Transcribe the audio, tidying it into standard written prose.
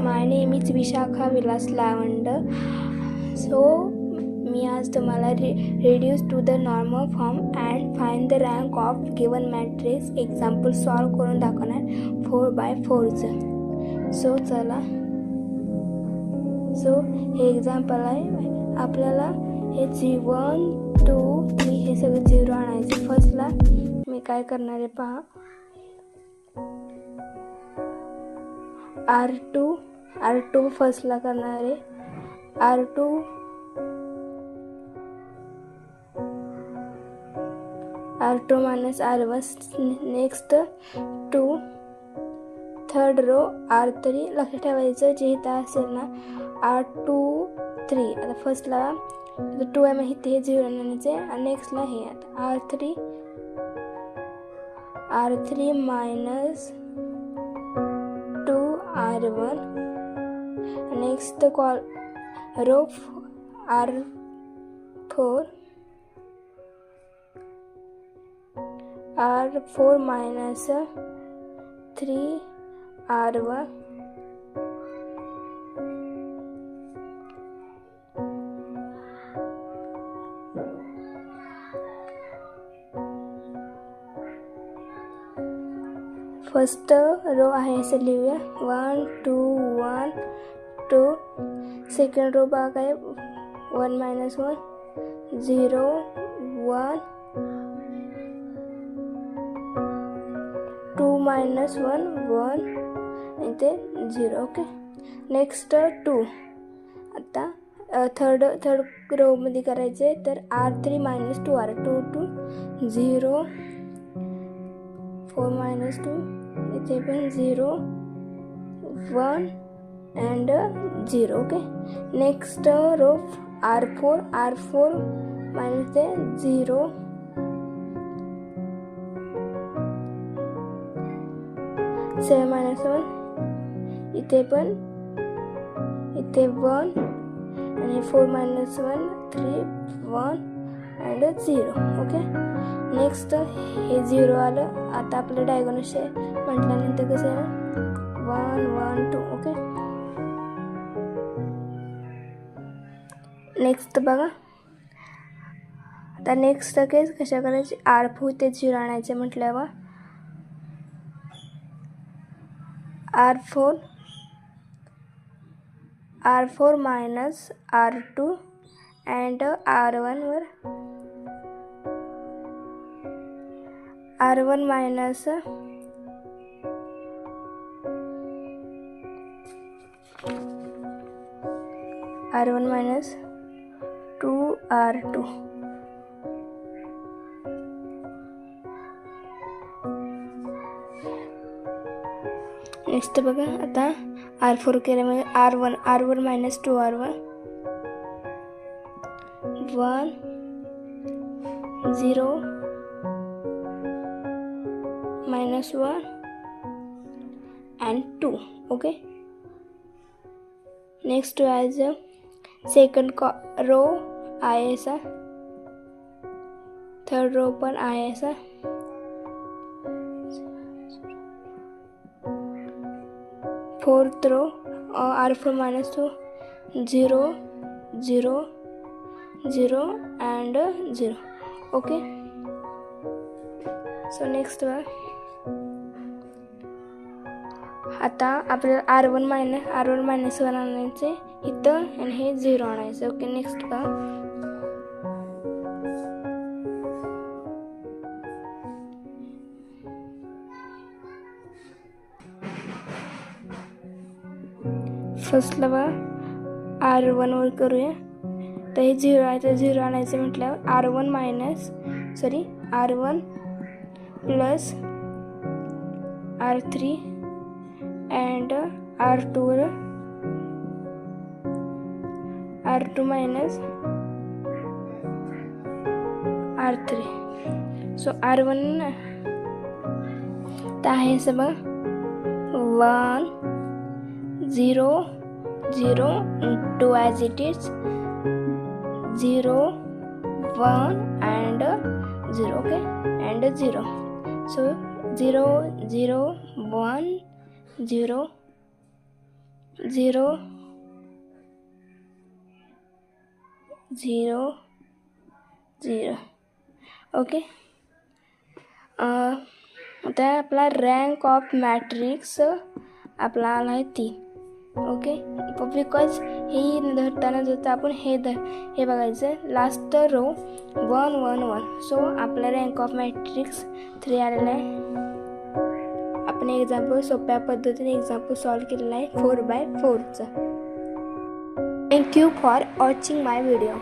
My name is Vishakha Vilas Lavand. So मी आज तुम्हाला reduce to the normal form and find the rank of given matrix example solve करून दाखवणार 4x4चं. So चला, so हे एक्झाम्पल आहे. आपल्याला हे 1 2 3 हे सगळे 0 आणायचे. फर्स्टला मी काय करणार आहे पहा. R2 फर्स्टला करणार आहे. R2 minus R1. Next 2 third row R3. लक्षात ठेवायचं जे इथं असेल ना R2 3. आता फर्स्टला 2 आहे मग इथे हे 0 आणायचे आणि नेक्स्टला हे आता R3 minus 2R1. Next call row R4 minus 3R1. First row आहे असं लिहूया 1 2 1 2. सेकंड रो बघा काय 1 मायनस 1 0 1 2 मायनस 1 1 इथे 0. ओके. नेक्स्ट 2. आता थर्ड रोमध्ये करायचे तर R3 मायनस 2R 2 2 0 4 मायनस 2 इथे पण 0 1 and 0. Okay. Next row R4 minus ते 0 7 मायनस 1 इथे पण इथे 1 आणि 4 मायनस 1 3 1 अँड 0. ओके. नेक्स्ट हे 0 आलं. आता आपलं डायगोनल म्हटल्यानंतर कसं आहे 1 1 2. ओके. नेक्स्ट बघा. आता नेक्स्ट केस कशा करायची R4 ते 0 आणायचे म्हटल्यावर R4 minus R2 and R1 वर R1 minus minus 2R2. Next बघा. आता R4 केल्यामुळे R1 minus 2R1 1 0 minus 1 and 2. Okay. Next as second row आहे असा. थर्ड रो पण आहे असा. Fourth row R4 minus 2 0 0 0 and 0. Okay. So next आता आपल्याला R1 मायनस 1 आणायचे इथं आणि हे 0 आणायचं. ओके. नेक्स्ट का फर्स्टला बघा R1 वर करूया. तर हे 0 आहे तर 0 आणायचं म्हटल्यावर R1 plus R3 and R2 वर R2 minus R3. So R1 तर आहे असं बघ 1 0 0 2 as it is 0 1 and 0. okay, and 0. So 0 0 1 0 0 0 0. Okay. आता आपला रँक ऑफ मॅट्रिक्स आपला आला आहे 3. ओके. बिकॉज हे धरता आपण हे बघायचं लास्ट रो 1 1 1. सो आपला रँक ऑफ मॅट्रिक्स 3 आलेला आहे. आपण एक्झाम्पल सोप्या पद्धतीने एक्झाम्पल सॉल्व केलेला आहे 4/4चं. Thank you for watching my video.